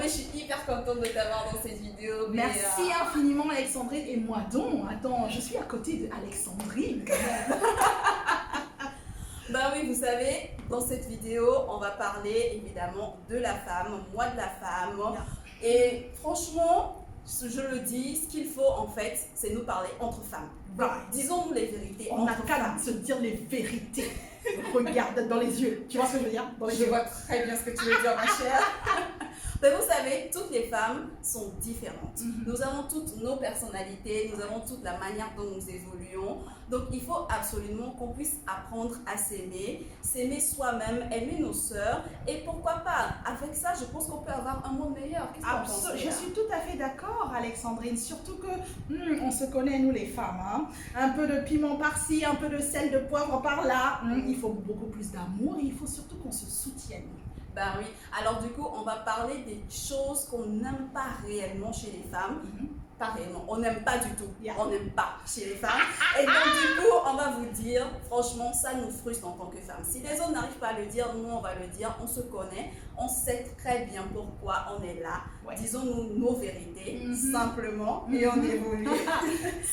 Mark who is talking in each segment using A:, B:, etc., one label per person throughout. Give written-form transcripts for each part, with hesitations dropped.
A: mais je suis hyper contente de t'avoir dans cette vidéo.
B: Merci infiniment Alexandrine. Et moi donc, attends, je suis à côté de Alexandrine quand même.
A: Bah oui, vous savez, dans cette vidéo, on va parler évidemment de la femme, moi de la femme. Et franchement, je le dis, ce qu'il faut en fait, c'est nous parler entre femmes.
B: Right.
A: Disons-nous les vérités.
B: On n'a qu'à se dire les vérités. Regarde dans les yeux. Tu vois ce que je veux dire?
A: Je vois très bien ce que tu veux dire, ma chère. Mais vous savez, toutes les femmes sont différentes. Nous avons toutes nos personnalités, nous avons toute la manière dont nous évoluons. Donc, il faut absolument qu'on puisse apprendre à s'aimer soi-même, aimer nos sœurs. Et pourquoi pas, avec ça, je pense qu'on peut avoir un monde meilleur. Qu'est-ce que tu penses?
B: Je suis tout à fait d'accord, Alexandrine. Surtout que on se connaît, nous les femmes. Hein? Un peu de piment par-ci, un peu de sel, de poivre par-là. Il faut beaucoup plus d'amour et il faut surtout qu'on se soutienne.
A: Ben oui, alors du coup, on va parler des choses qu'on n'aime pas réellement chez les femmes. Pas réellement, on n'aime pas du tout. On n'aime pas chez les femmes. Et donc du coup, on va vous dire, franchement, ça nous frustre en tant que femmes. Si les autres n'arrivent pas à le dire, nous on va le dire, on se connaît, on sait très bien pourquoi on est là. Disons-nous nos vérités, simplement, et on évolue.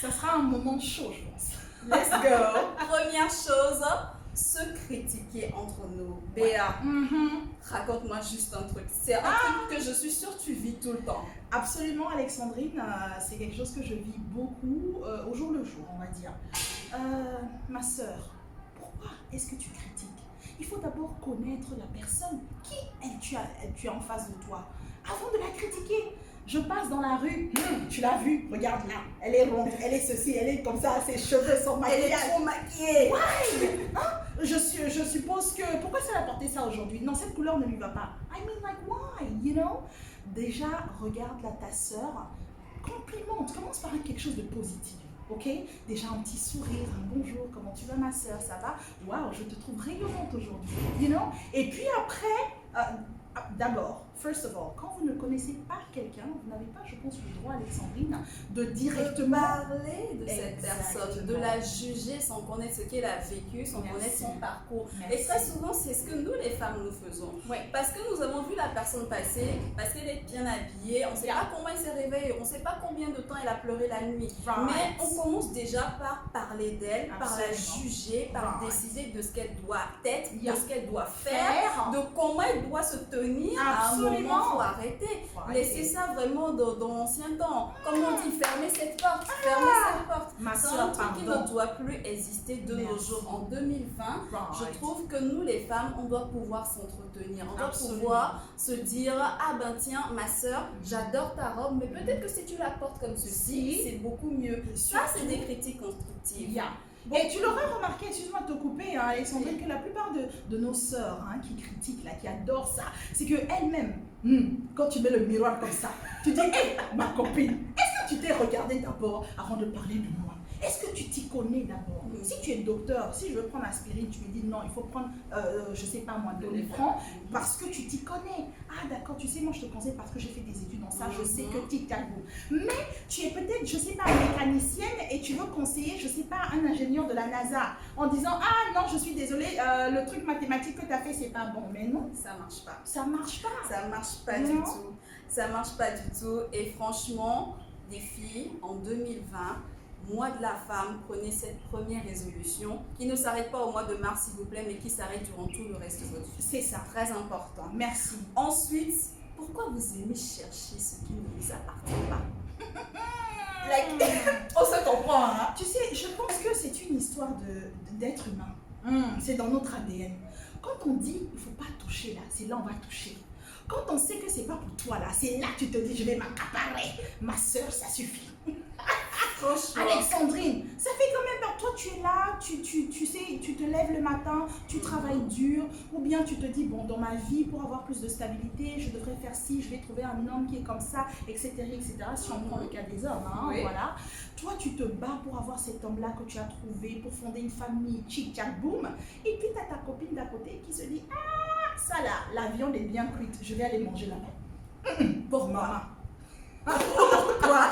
B: Ça sera un moment chaud, je pense.
A: Let's go. Première chose, se critiquer entre nous. Béa, raconte-moi juste un truc. C'est un truc que je suis sûre que tu vis tout le temps.
B: Absolument, Alexandrine. C'est quelque chose que je vis beaucoup au jour le jour, on va dire. Ma sœur, pourquoi est-ce que tu critiques? Il faut d'abord connaître la personne. Qui tu as en face de toi avant de la critiquer. Je passe dans la rue, tu l'as vue, regarde là, elle est ronde, elle est ceci, elle est comme ça, ses cheveux sont maquillés.
A: Elle est trop maquillée.
B: Ouais. Je suppose que, pourquoi elle a porté ça aujourd'hui? Non, cette couleur ne lui va pas. I mean like why, you know? Déjà, regarde là ta sœur, complimente, commence par quelque chose de positif. Ok? Déjà un petit sourire, un bonjour, comment tu vas ma sœur, ça va? Waouh, je te trouve rayonnante aujourd'hui, you know? Et puis après, d'abord, first of all, quand vous ne connaissez pas quelqu'un, vous n'avez pas, je pense, le droit, Alexandrine, de directement
A: parler de cette personne, de la juger sans connaître ce qu'elle a vécu, sans connaître son parcours. Et très souvent, c'est ce que nous, les femmes, nous faisons. Parce que nous avons vu la personne passer, parce qu'elle est bien habillée, on ne sait pas comment elle s'est réveillée, on ne sait pas combien de temps elle a pleuré la nuit. Mais on commence déjà par parler d'elle, par la juger, par décider de ce qu'elle doit être, de ce qu'elle doit faire, de comment elle doit se tenir. À un moment, il faut arrêter. Laissez ça vraiment dans l'ancien temps. Comme on dit, fermez cette porte, fermez cette porte. C'est un truc qui ne doit plus exister de nos jours. En 2020, je trouve que nous, les femmes, on doit pouvoir s'entretenir. On doit pouvoir se dire, ah ben tiens, ma soeur, j'adore ta robe, mais peut-être que si tu la portes comme ceci, c'est beaucoup mieux. Ça, c'est des critiques constructives.
B: Et tu l'auras remarqué, excuse-moi de te couper, Alexandrine, que la plupart de nos sœurs qui critiquent, là, qui adorent ça, c'est qu'elles-mêmes, quand tu mets le miroir comme ça, tu dis, hé, ma copine, est-ce que tu t'es regardée d'abord avant de parler de moi? Est-ce que tu t'y connais d'abord? Si tu es docteur, si je veux prendre aspirine, tu me dis non, il faut prendre, je sais pas moi, Doliprane, parce que tu t'y connais. Ah d'accord, tu sais, moi je te conseille parce que j'ai fait des études dans ça, je sais que tic-tac-boum. Mais tu es peut-être, je sais pas, mécanicienne et tu veux conseiller, je sais pas, un ingénieur de la NASA en disant, ah non, je suis désolée, le truc mathématique que tu as fait, c'est pas bon. Mais non,
A: ça marche pas.
B: Ça marche pas.
A: Ça marche pas du tout. Ça marche pas du tout. Et franchement, les filles, en 2020, mois de la femme, prenez cette première résolution qui ne s'arrête pas au mois de mars s'il vous plaît, mais qui s'arrête durant tout le reste de votre vie.
B: C'est ça.
A: Très important.
B: Merci.
A: Ensuite, pourquoi vous aimez chercher ce qui ne vous appartient pas?
B: On se comprend, hein? Tu sais, je pense que c'est une histoire d'être humain. C'est dans notre ADN. Quand on dit, il ne faut pas toucher là, c'est là on va toucher. Quand on sait que c'est pas pour toi là, c'est là que tu te dis, je vais m'accaparer. Ma soeur, ça suffit. Alexandrine, ça fait quand même peur. Toi, tu es là, tu sais, tu te lèves le matin, tu travailles dur, ou bien tu te dis, bon, dans ma vie, pour avoir plus de stabilité, je devrais faire ci, je vais trouver un homme qui est comme ça, etc., etc. Si on prend le cas des hommes, hein, voilà. Toi, tu te bats pour avoir cet homme-là que tu as trouvé, pour fonder une famille, tchic-tchac, boum. Et puis, tu as ta copine d'à côté qui se dit, ah, ça là, la viande est bien cuite, je vais aller manger là-bas. Pour maman. Pourquoi?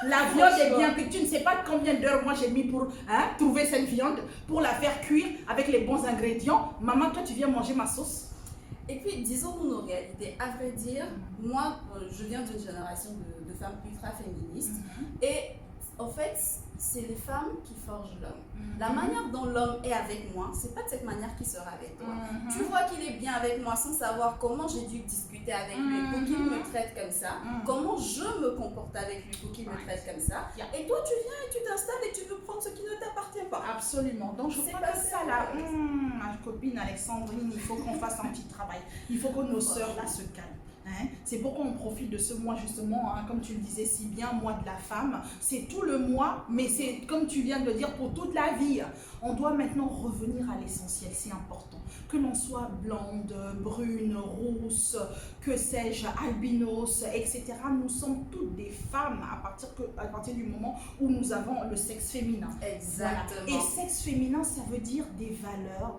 B: La viande est bien cuite. Tu ne sais pas combien d'heures moi j'ai mis pour trouver cette viande, pour la faire cuire avec les bons ingrédients. Maman, toi tu viens manger ma sauce?
A: Et puis, disons-nous nos réalités. À vrai dire, moi, je viens d'une génération de femmes ultra féministes. Et en fait, c'est les femmes qui forgent l'homme. La manière dont l'homme est avec moi, c'est pas de cette manière qu'il sera avec toi. Tu vois qu'il est bien avec moi sans savoir comment j'ai dû discuter avec lui pour qu'il me traite comme ça, comment je me comporte avec lui pour qu'il me traite comme ça. Et toi, tu viens et tu t'installes et tu veux prendre ce qui ne t'appartient pas.
B: Absolument. Donc, je crois que ça, là, ma copine Alexandrine, il faut qu'on fasse un petit travail. Il faut que nos sœurs, là, se calment. Hein? C'est pourquoi on profite de ce mois justement, hein, comme tu le disais si bien, mois de la femme. C'est tout le mois, mais c'est comme tu viens de le dire, pour toute la vie. On doit maintenant revenir à l'essentiel, c'est important. Que l'on soit blonde, brune, rousse, que sais-je, albinos, etc. Nous sommes toutes des femmes à partir du moment où nous avons le sexe féminin.
A: Exactement.
B: Voilà. Et sexe féminin, ça veut dire des valeurs,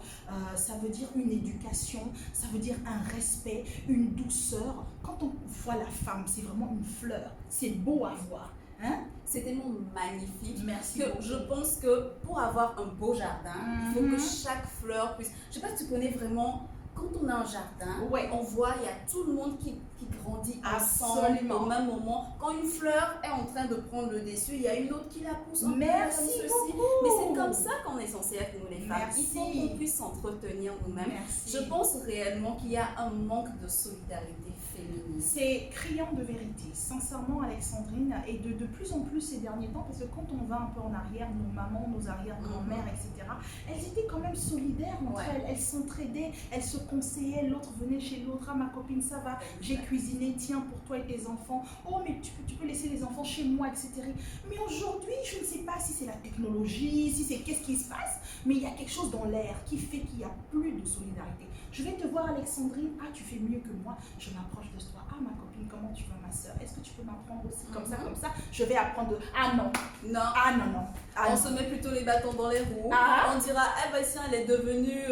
B: ça veut dire une éducation, ça veut dire un respect, une douceur. Quand on voit la femme, c'est vraiment une fleur. C'est beau à voir. Hein?
A: C'est tellement magnifique.
B: Merci
A: que
B: beaucoup.
A: je pense que pour avoir un beau jardin, il faut que chaque fleur puisse... Je ne sais pas si tu connais vraiment, quand on a un jardin, on voit, il y a tout le monde qui grandit ensemble au même moment. Quand une fleur est en train de prendre le dessus, il y a une autre qui la pousse.
B: Merci beaucoup.
A: Mais c'est comme ça qu'on est censé être, nous les femmes.
B: Merci.
A: Il faut qu'on puisse s'entretenir nous-mêmes. Je pense réellement qu'il y a un manque de solidarité féminine.
B: C'est criant de vérité, sincèrement Alexandrine, et de plus en plus ces derniers temps, parce que quand on va un peu en arrière, nos mamans, nos arrière-grand-mères, etc., elles étaient quand même solidaires entre elles, elles s'entraidaient, elles se conseillaient, l'autre venait chez l'autre, ah ma copine ça va, j'ai cuisiné, tiens pour toi et tes enfants, oh mais tu peux laisser les enfants chez moi, etc. Mais aujourd'hui, je ne sais pas si c'est la technologie, si c'est qu'est-ce qui se passe, mais il y a quelque chose dans l'air qui fait qu'il n'y a plus de solidarité. Je vais te voir Alexandrine, ah tu fais mieux que moi, je m'approche de toi, ah ma copine, comment tu vas ma soeur, est-ce que tu peux m'apprendre aussi comme ça, je vais apprendre, ah non,
A: on se met plutôt les bâtons dans les roues, on dira, eh ben si elle est devenue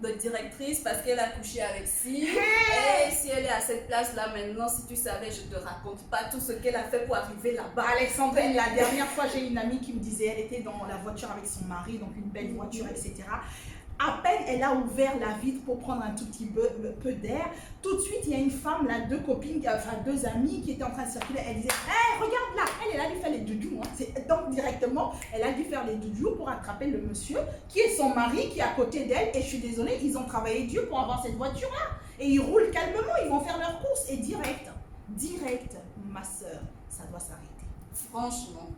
A: notre directrice parce qu'elle a couché avec si, et si elle est à cette place là maintenant, si tu savais, je te raconte pas tout ce qu'elle a fait pour arriver là-bas.
B: Alexandrine, la dernière fois j'ai une amie qui me disait, elle était dans la voiture avec son mari, donc une belle voiture, etc. À peine elle a ouvert la vitre pour prendre un tout petit peu d'air, tout de suite il y a une femme, là, deux copines, enfin deux amies qui étaient en train de circuler. Elle disait, hey, regarde là, elle a dû faire les doudous. Hein. Donc directement, elle a dû faire les doudous pour attraper le monsieur qui est son mari, qui est à côté d'elle. Et je suis désolée, ils ont travaillé dur pour avoir cette voiture-là. Et ils roulent calmement, ils vont faire leurs courses. Et direct, ma soeur, ça doit s'arrêter.
A: Franchement,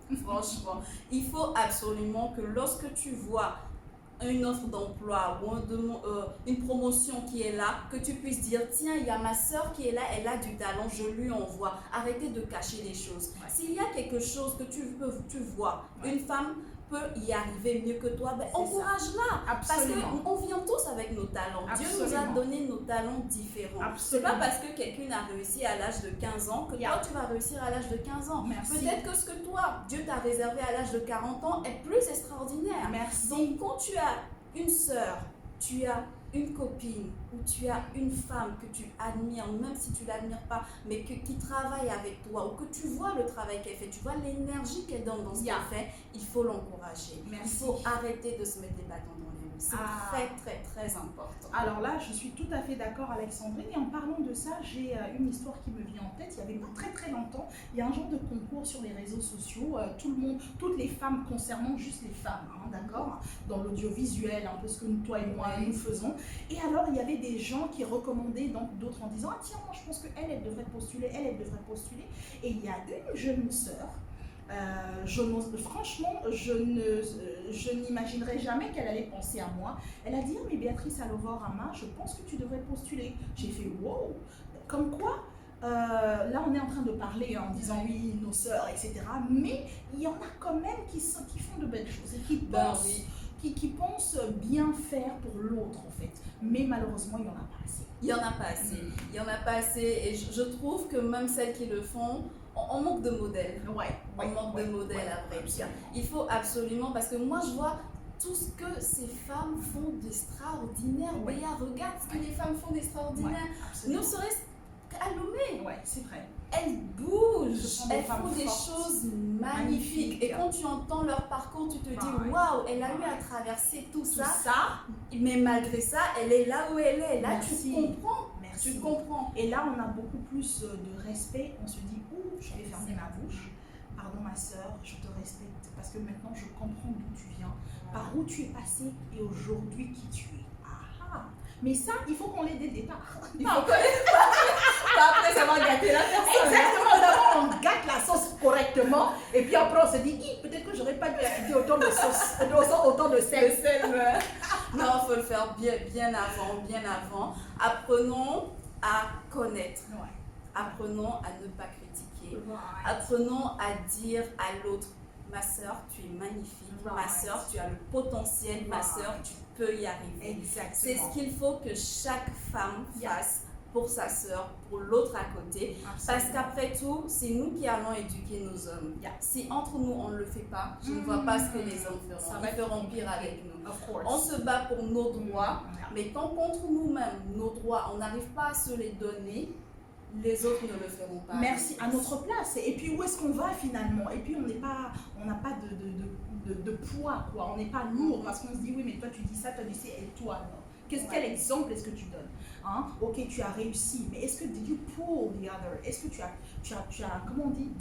A: il faut absolument que lorsque tu vois une offre d'emploi ou une promotion qui est là, que tu puisses dire, tiens, il y a ma soeur qui est là, elle a du talent, je lui envoie. Arrêtez de cacher les choses. S'il y a quelque chose que tu vois, une femme peut y arriver mieux que toi, ben encourage-la. Parce qu'on vient tous avec nos talents. Dieu nous a donné nos talents différents. C'est pas parce que quelqu'un a réussi à l'âge de 15 ans que toi tu vas réussir à l'âge de 15 ans. Peut-être que ce que toi, Dieu t'a réservé à l'âge de 40 ans est plus extraordinaire. Donc quand tu as une sœur, tu as une copine ou tu as une femme que tu admires, même si tu ne l'admires pas, mais qui travaille avec toi, ou que tu vois le travail qu'elle fait, tu vois l'énergie qu'elle donne dans ce qu'elle fait, il faut l'encourager. Il faut arrêter de se mettre des bâtons dans les roues. C'est très important.
B: Alors là, je suis tout à fait d'accord Alexandrine. Et en parlant de ça, j'ai une histoire qui me vient en tête. Il y avait pas très longtemps, il y a un genre de concours sur les réseaux sociaux. Tout le monde, toutes les femmes concernant juste les femmes, hein, d'accord, dans l'audiovisuel, un peu ce que toi et moi nous faisons. Et alors, il y avait des gens qui recommandaient donc d'autres en disant, ah tiens, moi je pense qu'elle devrait postuler, elle devrait postuler. Et il y a une jeune sœur, franchement, je n'imaginerais jamais qu'elle allait penser à moi. Elle a dit, mais Béatrice Alovo-Rama, je pense que tu devrais postuler. J'ai fait, wow, comme quoi là on est en train de parler en disant oui, nos sœurs, etc. Mais il y en a quand même qui font de belles choses et qui pensent, qui pensent bien faire pour l'autre en fait. Mais malheureusement, il n'y en a pas assez.
A: Il n'y en a pas assez. Et je trouve que même celles qui le font, on manque de modèles. On manque de modèles après. Il faut absolument, parce que moi je vois tout ce que ces femmes font d'extraordinaire. Béa, regarde ce que les femmes font d'extraordinaire. Ne serait-ce qu'à Lomé.
B: C'est vrai.
A: Elles bougent, elles font des choses magnifiques. Et quand tu entends leur parcours, tu te dis waouh, elle a eu à traverser tout ça. Mais malgré ça, elle est là où elle est. Là, tu comprends
B: merci.
A: Tu comprends.
B: Et là, on a beaucoup plus de respect. On se dit, ouh, je vais fermer ma bouche. Pardon, ma soeur, je te respecte parce que maintenant, je comprends d'où tu viens, par où tu es passé et aujourd'hui qui tu es. Ah, mais ça, il faut qu'on l'ait dès le départ.
A: Il faut qu'on l'ait pas après, ça va gâter la personne.
B: Exactement, d'abord, on gâte la sauce correctement et puis après, on se dit, peut-être que j'aurais pas dû ajouter autant de sauce, autant de sel.
A: Non, il faut le faire bien avant. Apprenons à connaître.
B: Ouais.
A: Apprenons à ne pas critiquer.
B: Right.
A: Apprenons à dire à l'autre, ma soeur, tu es magnifique.
B: Right.
A: Ma soeur, tu as le potentiel. Ma
B: Right.
A: soeur, tu peux y arriver.
B: Exactement.
A: C'est ce qu'il faut que chaque femme fasse pour sa soeur, pour l'autre à côté.
B: Absolument.
A: Parce qu'après tout, c'est nous qui allons éduquer nos hommes. Si entre nous, on ne le fait pas, je ne vois pas ce que les hommes feront. Ils feront pire avec nous.
B: Of course.
A: On se bat pour nos droits, mais tant qu'entre nous-mêmes, nos droits, on n'arrive pas à se les donner, les autres ne le feront pas.
B: Merci, à notre place. Et puis où est-ce qu'on va finalement? Et puis on n'a pas de poids, quoi. On n'est pas lourd parce qu'on se dit oui, mais toi tu dis ça, toi tu sais, et toi non. Quel exemple est-ce que tu donnes, hein? Ok, tu as réussi, mais est-ce que did you pull the other? Est-ce que tu as comment on dit?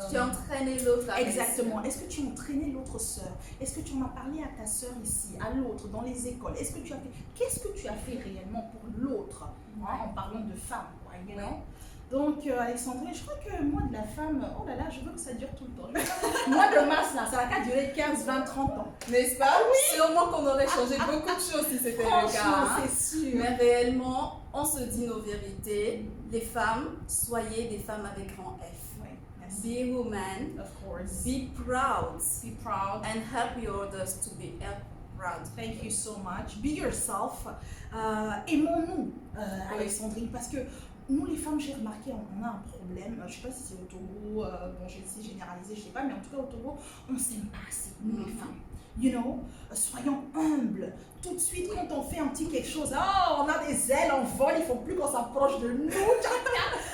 A: Tu as entraîné l'autre à
B: Exactement. Est-ce que tu as entraîné l'autre sœur? Est-ce que tu en as parlé à ta sœur ici, à l'autre, dans les écoles? Est-ce que tu as fait... Qu'est-ce que tu as fait réellement pour l'autre, hein, en parlant de femme, quoi, you know? Donc, Alexandrine, je crois que moi, de la femme, oh là là, je veux que ça dure tout le temps. Moi, de masse, là, ça va qu'à durer 15, 20, 30 ans.
A: N'est-ce pas? Oui. Sûrement qu'on aurait changé beaucoup de choses si c'était le cas. Hein?
B: C'est sûr.
A: Mais réellement, on se dit nos vérités. Les femmes, soyez des femmes avec grand F.
B: Oui, merci.
A: Be woman.
B: Of course.
A: Be proud.
B: Be proud.
A: And help your others to be proud.
B: Thank you so much. Be yourself. Aimons-nous, Alexandrine, parce que nous, les femmes, j'ai remarqué, on a un problème. Je ne sais pas si c'est au Togo, bon, c'est généralisé, je ne sais pas, mais en tout cas, au Togo, on ne s'aime pas assez, nous, les femmes. You know, soyons humbles. Tout de suite, quand on fait un petit quelque chose, oh, on a des ailes en vol, il ne faut plus qu'on s'approche de nous.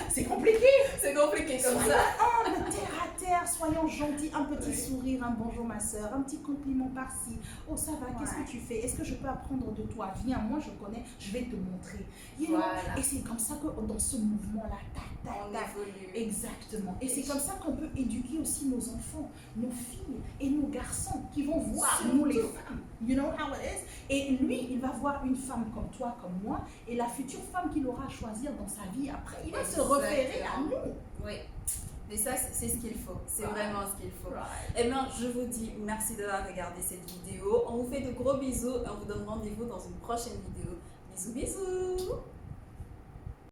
B: C'est compliqué.
A: C'est compliqué comme
B: soyons
A: ça.
B: Humbles, terre à terre, soyons gentils. Un petit sourire, un bonjour ma soeur, un petit compliment par-ci. Oh, ça va, qu'est-ce que tu fais? Est-ce que je peux apprendre de toi? Viens, moi je connais, je vais te montrer. You know? Et c'est comme ça que dans ce mouvement-là,
A: on évolue.
B: Exactement. Et c'est comme ça qu'on peut éduquer aussi nos enfants, nos filles et nos garçons qui vont voir nous les femmes. You know how it is? Et lui, il va voir une femme comme toi, comme moi, et la future femme qu'il aura à choisir dans sa vie après, il va se référer à nous.
A: Oui. Et ça, c'est ce qu'il faut. C'est vraiment ce qu'il faut. Eh bien, je vous dis merci d'avoir regardé cette vidéo. On vous fait de gros bisous et on vous donne rendez-vous dans une prochaine vidéo. Bisous, bisous!